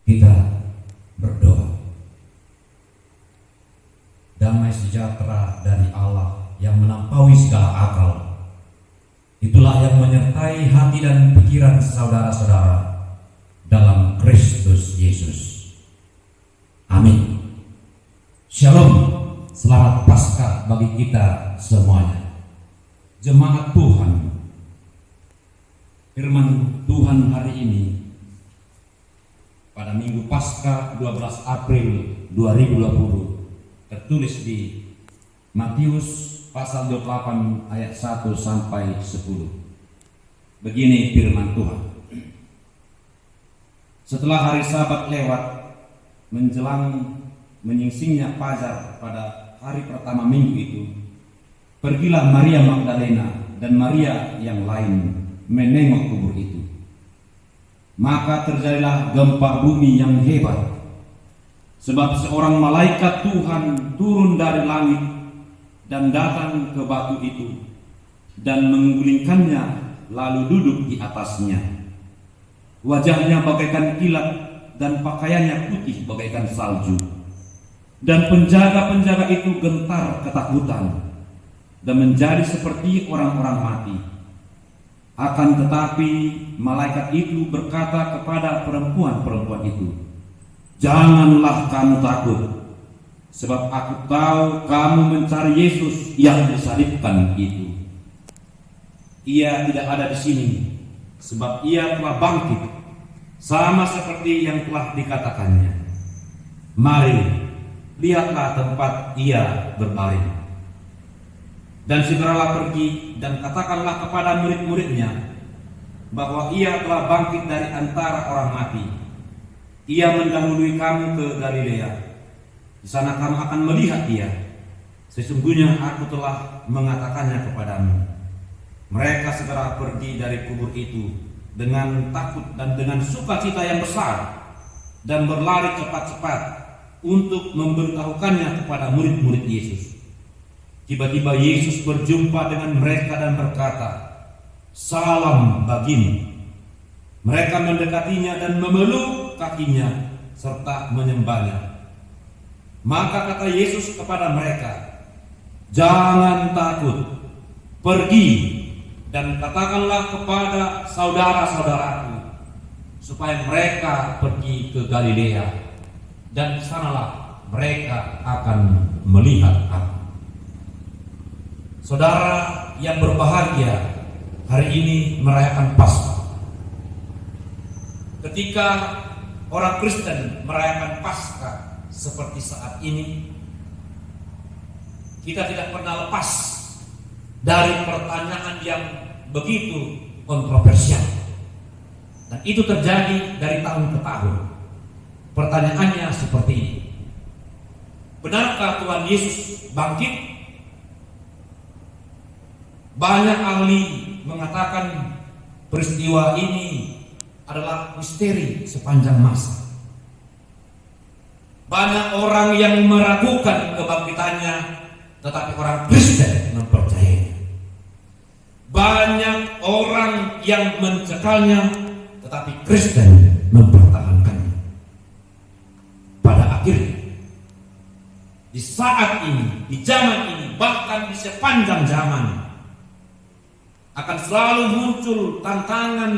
Kita berdoa. Damai sejahtera dari Allah yang melampaui segala akal, itulah yang menyertai hati dan pikiran saudara-saudara dalam Kristus Yesus. Amin. Shalom. Selamat Paskah bagi kita semuanya. Jemaat Tuhan, firman Tuhan hari ini pada Minggu Paskah 12 April 2020 tertulis di Matius pasal 28 ayat 1 sampai 10. Begini firman Tuhan. Setelah hari Sabat lewat, menjelang menyingsingnya fajar pada hari pertama minggu itu, pergilah Maria Magdalena dan Maria yang lain menengok kubur itu. Maka terjadilah gempa bumi yang hebat, sebab seorang malaikat Tuhan turun dari langit dan datang ke batu itu dan menggulingkannya lalu duduk di atasnya. Wajahnya bagaikan kilat dan pakaiannya putih bagaikan salju. Dan penjaga-penjaga itu gentar ketakutan dan menjadi seperti orang-orang mati. Akan tetapi malaikat itu berkata kepada perempuan-perempuan itu, "Janganlah kamu takut, sebab aku tahu kamu mencari Yesus yang disalibkan itu. Ia tidak ada di sini, sebab ia telah bangkit, sama seperti yang telah dikatakannya. Mari, lihatlah tempat ia berbaring. Dan segeralah pergi dan katakanlah kepada murid-muridnya bahwa ia telah bangkit dari antara orang mati. Ia mendahului kamu ke Galilea. Di sana kamu akan melihat dia. Sesungguhnya aku telah mengatakannya kepadamu." Mereka segera pergi dari kubur itu dengan takut dan dengan sukacita yang besar, dan berlari cepat-cepat untuk memberitahukannya kepada murid-murid Yesus. Tiba-tiba Yesus berjumpa dengan mereka dan berkata, "Salam bagimu." Mereka mendekatinya dan memeluk kakinya serta menyembahnya. Maka kata Yesus kepada mereka, "Jangan takut, pergi dan katakanlah kepada saudara-saudaraku supaya mereka pergi ke Galilea, dan di sanalah mereka akan melihat aku." Saudara yang berbahagia, hari ini merayakan Paskah. Ketika orang Kristen merayakan Paskah seperti saat ini, kita tidak pernah lepas dari pertanyaan yang begitu kontroversial. Dan itu terjadi dari tahun ke tahun. Pertanyaannya seperti ini: benarkah Tuhan Yesus bangkit? Banyak ahli mengatakan peristiwa ini adalah misteri sepanjang masa. Banyak orang yang meragukan kebangkitannya, tetapi orang Kristen mempercayainya. Banyak orang yang mencekalnya, tetapi Kristen mempertahankannya. Pada akhirnya, di saat ini, di zaman ini, bahkan di sepanjang zaman, akan selalu muncul tantangan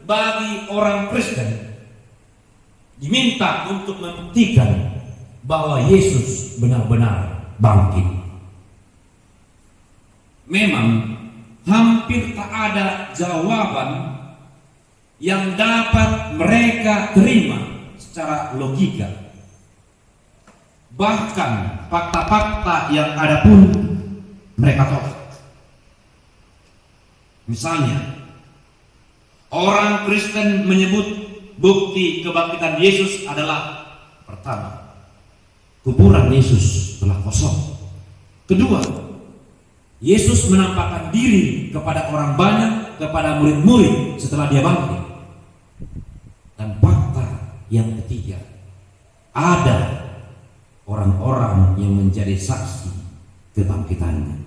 bagi orang Kristen diminta untuk membuktikan bahwa Yesus benar-benar bangkit. Memang hampir tak ada jawaban yang dapat mereka terima secara logika. Bahkan fakta-fakta yang ada pun mereka tolak. Misalnya, orang Kristen menyebut bukti kebangkitan Yesus adalah: pertama, kuburan Yesus telah kosong. Kedua, Yesus menampakkan diri kepada orang banyak, kepada murid-murid setelah dia bangkit. Dan fakta yang ketiga, ada orang-orang yang menjadi saksi kebangkitannya.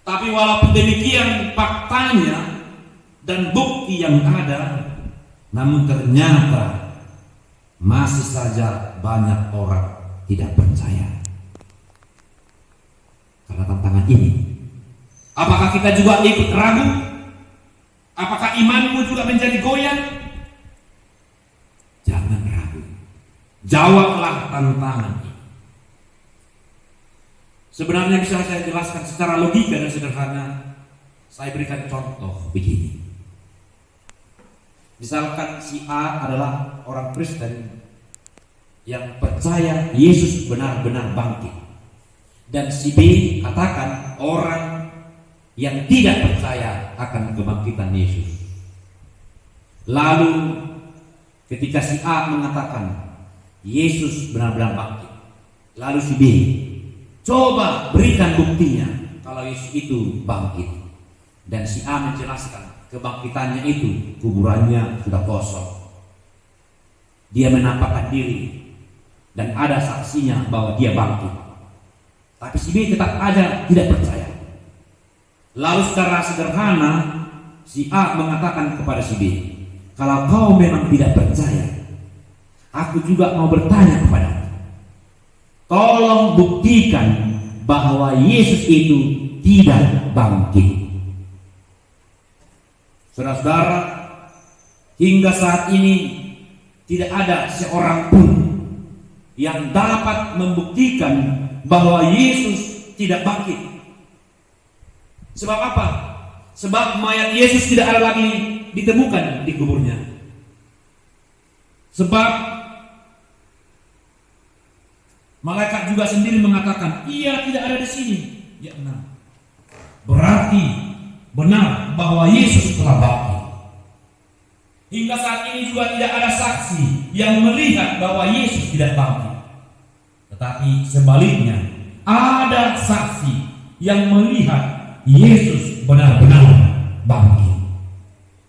Tapi walaupun demikian faktanya dan bukti yang ada, namun ternyata masih saja banyak orang tidak percaya. Karena tantangan ini, apakah kita juga ikut ragu? Apakah imanmu juga menjadi goyang? Jangan ragu, jawablah tantangan ini. Sebenarnya bisa saya jelaskan secara logika dan sederhana. Saya berikan contoh begini. Misalkan si A adalah orang Kristen yang percaya Yesus benar-benar bangkit, dan si B katakan orang yang tidak percaya akan kebangkitan Yesus. Lalu ketika si A mengatakan Yesus benar-benar bangkit, lalu si B, coba berikan buktinya kalau Yesus itu bangkit. Dan si A menjelaskan kebangkitannya itu kuburannya sudah kosong. Dia menampakkan diri dan ada saksinya bahwa dia bangkit. Tapi si B tetap aja tidak percaya. Lalu secara sederhana si A mengatakan kepada si B, kalau kau memang tidak percaya, aku juga mau bertanya kepadamu. Tolong buktikan bahwa Yesus itu tidak bangkit. Saudara-saudara, hingga saat ini tidak ada seorang pun yang dapat membuktikan bahwa Yesus tidak bangkit. Sebab apa? Sebab mayat Yesus tidak ada lagi ditemukan di kuburnya. Sebab malaikat juga sendiri mengatakan, ia tidak ada di sini. Ya benar. Berarti benar bahwa Yesus telah bangkit. Hingga saat ini juga tidak ada saksi yang melihat bahwa Yesus tidak bangkit. Tetapi sebaliknya, ada saksi yang melihat Yesus benar-benar bangkit.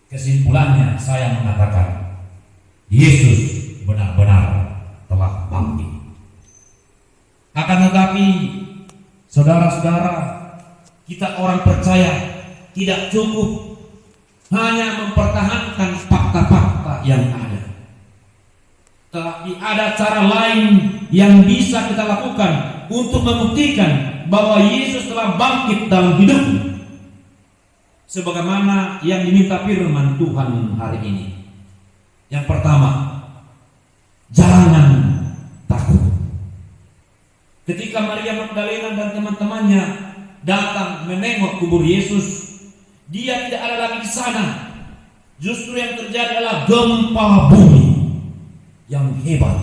Kesimpulannya saya mengatakan, Yesus benar-benar telah bangkit. Akan tetapi, saudara-saudara, kita orang percaya tidak cukup hanya mempertahankan fakta-fakta yang ada. Tetapi ada cara lain yang bisa kita lakukan untuk membuktikan bahwa Yesus telah bangkit dalam hidupmu. Sebagaimana yang diminta firman Tuhan hari ini. Yang pertama, jangan takut. Ketika Maria Magdalena dan teman-temannya datang menengok kubur Yesus, dia tidak ada lagi di sana. Justru yang terjadi adalah gempa bumi yang hebat,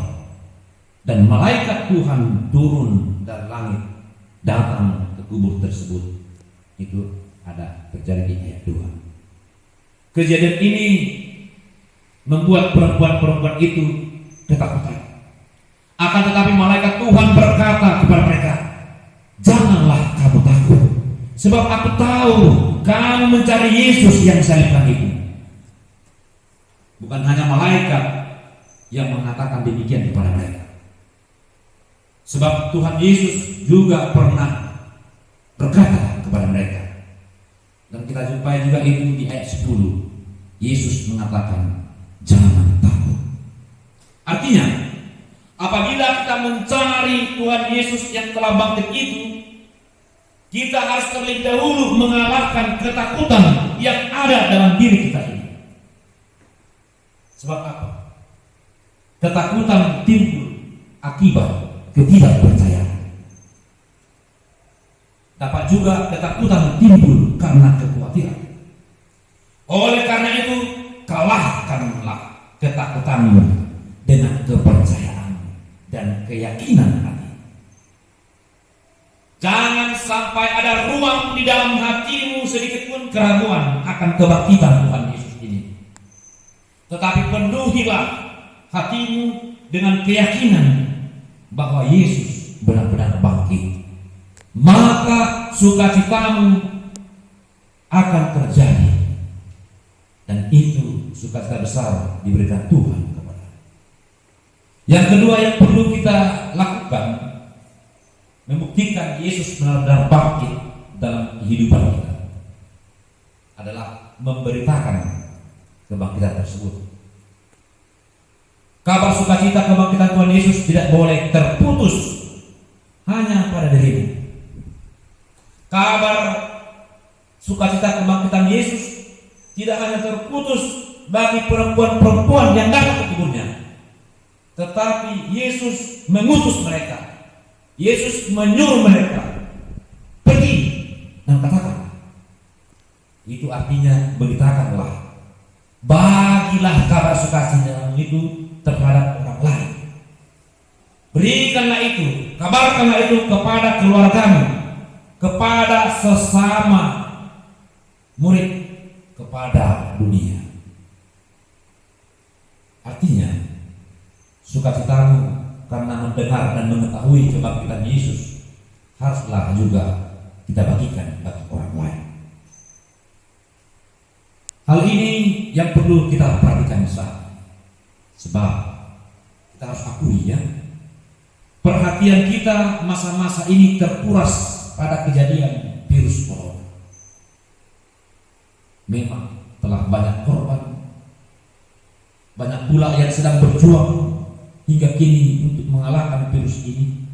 dan malaikat Tuhan turun dari langit datang ke kubur tersebut. Itu ada terjadi di ayat 2. Kejadian ini membuat perempuan-perempuan itu ketakutan. Akan tetapi malaikat Tuhan berkata kepada mereka, janganlah kamu takut, sebab aku tahu kamu mencari Yesus yang disalibkan itu. Bukan hanya malaikat yang mengatakan demikian kepada mereka, sebab Tuhan Yesus juga pernah berkata kepada mereka. Dan kita jumpai juga itu di ayat 10. Yesus mengatakan, jangan takut. Artinya, apabila kita mencari Tuhan Yesus yang telah bangkit itu, kita harus terlebih dahulu mengalahkan ketakutan yang ada dalam diri kita ini. Sebab apa? Ketakutan timbul akibat ketidakpercayaan. Dapat juga ketakutan timbul karena kekhawatiran. Oleh karena itu, kalahkanlah ketakutanmu dengan kepercayaan dan keyakinan hati. Jangan sampai ada ruang di dalam hatimu sedikit pun keraguan akan kebangkitan Tuhan Yesus ini. Tetapi penuhilah hatimu dengan keyakinan bahwa Yesus benar-benar bangkit. Maka sukacitamu akan terjadi, dan itu sukacita besar diberikan Tuhan kepada. Yang kedua yang perlu kita lakukan, membuktikan Yesus benar-benar bangkit dalam kehidupan kita, adalah memberitakan kebangkitan tersebut. Kabar sukacita kebangkitan Tuhan Yesus tidak boleh terputus hanya pada dirimu. Kabar sukacita kebangkitan Yesus tidak hanya terputus bagi perempuan-perempuan yang datang ke kebunnya, tetapi Yesus mengutus mereka. Yesus menyuruh mereka pergi dan katakan. Itu artinya beritakanlah, bagilah kabar sukacita itu terhadap orang lain. Berikanlah itu, kabarkanlah itu kepada keluargamu, kepada sesama murid, kepada dunia. Artinya, sukacitamu karena mendengar dan mengetahui kebangkitan Yesus haruslah juga kita bagikan bagi orang lain. Hal ini yang perlu kita perhatikan saat, sebab kita harus akui ya, perhatian kita masa-masa ini terkuras pada kejadian virus corona. Memang telah banyak korban, banyak pula yang sedang berjuang hingga kini untuk mengalahkan virus ini.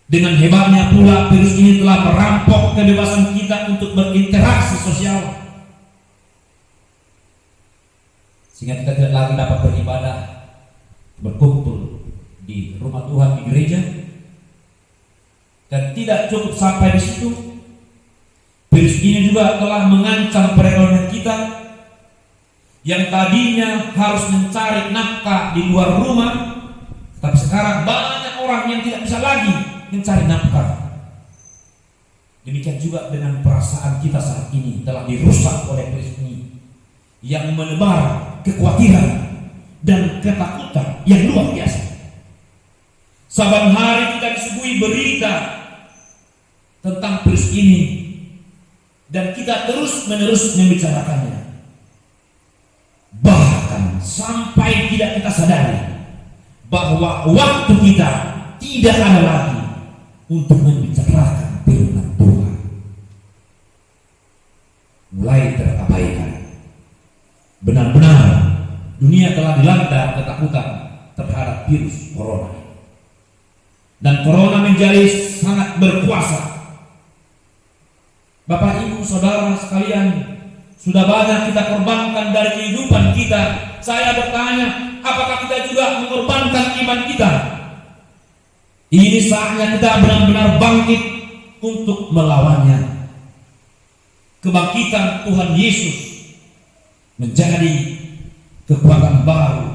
Dengan hebatnya pula virus ini telah merampok kebebasan kita untuk berinteraksi sosial, sehingga kita tidak lagi dapat beribadah, berkumpul di rumah Tuhan, di gereja. Dan tidak cukup sampai di situ, virus ini juga telah mengancam perekonomian kita yang tadinya harus mencari nafkah di luar rumah, tapi sekarang banyak orang yang tidak bisa lagi mencari nafkah. Demikian juga dengan perasaan kita saat ini telah dirusak oleh virus ini yang menebar kekhawatiran dan ketakutan yang luar biasa. Saban hari kita disuguhi berita tentang virus ini dan kita terus-menerus membicarakannya. Bahkan sampai tidak kita sadari bahwa waktu kita tidak ada lagi untuk membicarakan firman Tuhan. Mulai terabaikan. Benar-benar dunia telah dilanda ketakutan terhadap virus corona. Dan corona menjadi sangat berkuasa. Bapak, Ibu, Saudara sekalian, sudah banyak kita korbankan dari kehidupan kita. Saya bertanya, apakah kita juga mengorbankan iman kita? Ini saatnya kita benar-benar bangkit untuk melawannya. Kebangkitan Tuhan Yesus menjadi kekuatan baru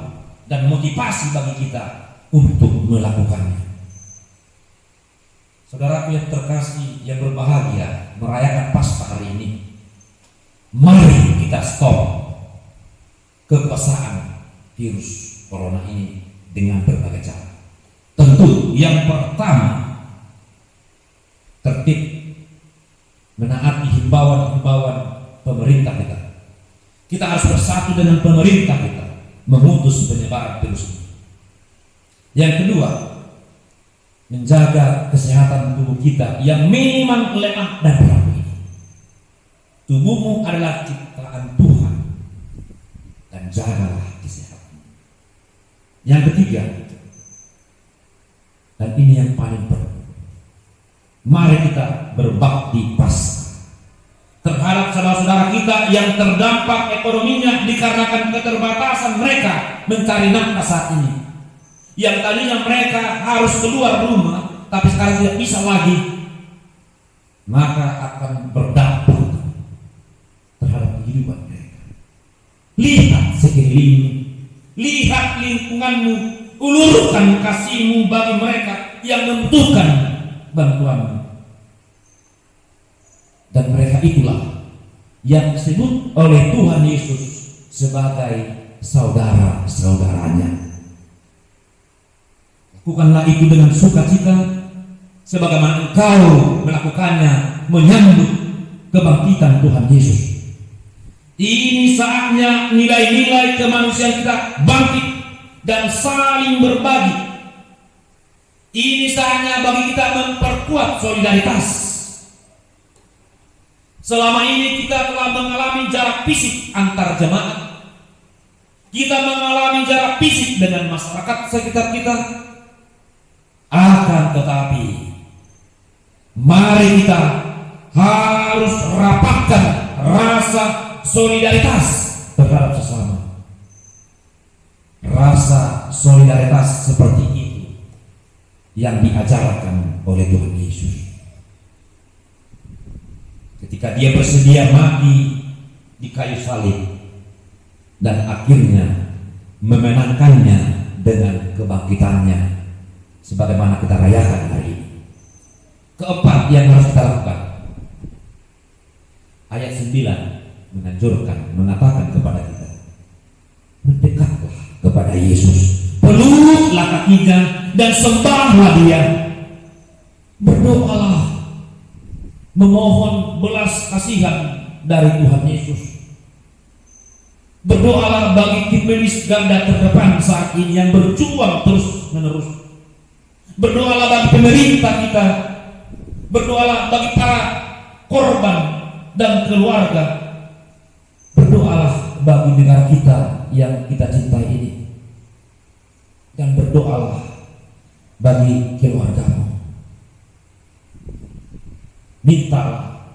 dan motivasi bagi kita untuk melakukannya. Saudaraku yang terkasih, yang berbahagia, merayakan Paskah hari ini, mari kita stop kekuasaan virus corona ini dengan berbagai cara. Tentu yang pertama, tertib menaati himbauan-himbauan pemerintah kita. Kita harus bersatu dengan pemerintah kita memutus penyebaran virus ini. Yang kedua, menjaga kesehatan tubuh kita yang memang lemah dan rapuh ini. Tubuhmu adalah ciptaan Tuhan dan jagalah kesehatan. Yang ketiga, dan ini yang paling penting, mari kita berbakti Paskah terhadap saudara-saudara kita yang terdampak ekonominya dikarenakan keterbatasan mereka mencari nafkah saat ini. Yang tadinya mereka harus keluar rumah, tapi sekarang tidak bisa lagi, maka akan berdampak terhadap kehidupan mereka. Lihat sekelilingmu, lihat lingkunganmu, ulurkan kasihmu bagi mereka yang membutuhkan bantuanmu. Dan mereka itulah yang disebut oleh Tuhan Yesus sebagai saudara-saudaranya. Lakukanlah itu dengan sukacita sebagaimana engkau melakukannya menyambut kebangkitan Tuhan Yesus. Ini saatnya nilai-nilai kemanusiaan kita bangkit dan saling berbagi. Ini saatnya bagi kita memperkuat solidaritas. Selama ini kita telah mengalami jarak fisik antar jemaat. kita mengalami jarak fisik dengan masyarakat sekitar kita. Akan tetapi, mari kita harus rapatkan rasa solidaritas terhadap sesama. Rasa solidaritas seperti itu yang diajarkan oleh Tuhan Yesus. Ketika dia bersedia mati di kayu salib dan akhirnya memenangkannya dengan kebangkitannya, sebagaimana kita rayakan hari ini. Keempat yang harus kita lakukan, ayat 9 mengatakan kepada kita, mendekatlah kepada Yesus, peluklah kakinya dan sembahlah dia. Berdoalah, memohon belas kasihan dari Tuhan Yesus. Berdoalah bagi tim medis garda terdepan saat ini yang berjuang terus menerus. Berdoalah bagi pemerintah kita. Berdoalah bagi para korban dan keluarga. Berdoalah bagi negara kita yang kita cintai ini. Dan berdoalah bagi keluargamu. Mintalah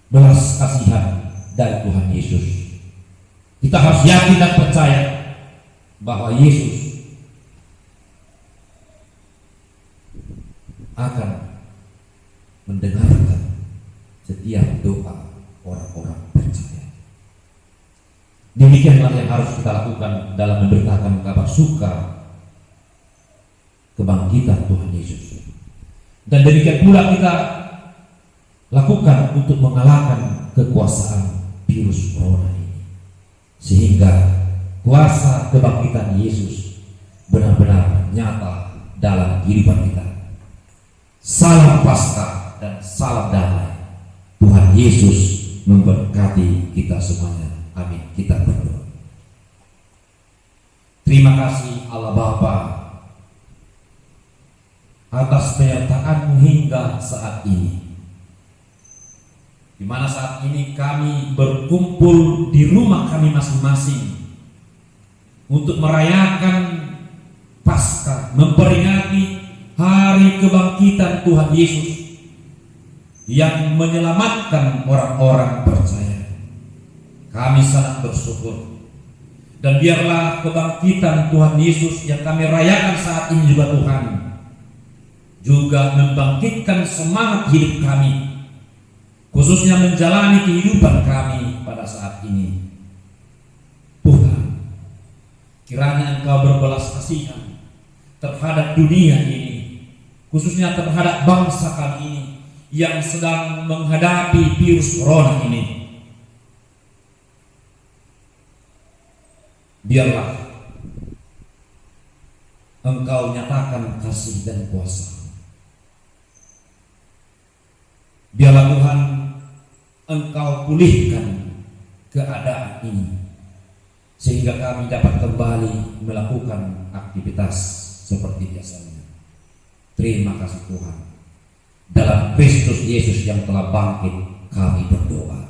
belas kasihan dari Tuhan Yesus. Kita harus yakin dan percaya bahwa Yesus akan mendengarkan setiap doa orang-orang percaya. Demikianlah yang harus kita lakukan dalam memberitakan kabar suka kebangkitan Tuhan Yesus. Dan demikian pula kita lakukan untuk mengalahkan kekuasaan virus corona ini, sehingga kuasa kebangkitan Yesus benar-benar nyata dalam kehidupan kita. Salam Paskah dan salam damai. Tuhan Yesus memberkati kita semuanya. Amin. Kita berdoa. Terima kasih Allah Bapa atas penyertaan-Mu hingga saat ini, di mana saat ini kami berkumpul di rumah kami masing-masing untuk merayakan Paskah, memperingati hari kebangkitan Tuhan Yesus yang menyelamatkan orang-orang percaya. Kami sangat bersyukur, dan biarlah kebangkitan Tuhan Yesus yang kami rayakan saat ini juga Tuhan juga membangkitkan semangat hidup kami, khususnya menjalani kehidupan kami pada saat ini. Tuhan, kiranya Engkau berbelas kasihan terhadap dunia ini, khususnya terhadap bangsa kami ini yang sedang menghadapi virus corona ini. Biarlah Engkau nyatakan kasih dan kuasa. Biarlah Tuhan Engkau pulihkan keadaan ini, sehingga kami dapat kembali melakukan aktivitas seperti biasanya. Terima kasih Tuhan. Dalam Kristus Yesus yang telah bangkit, kami berdoa.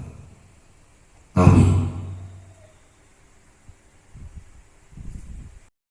Amin.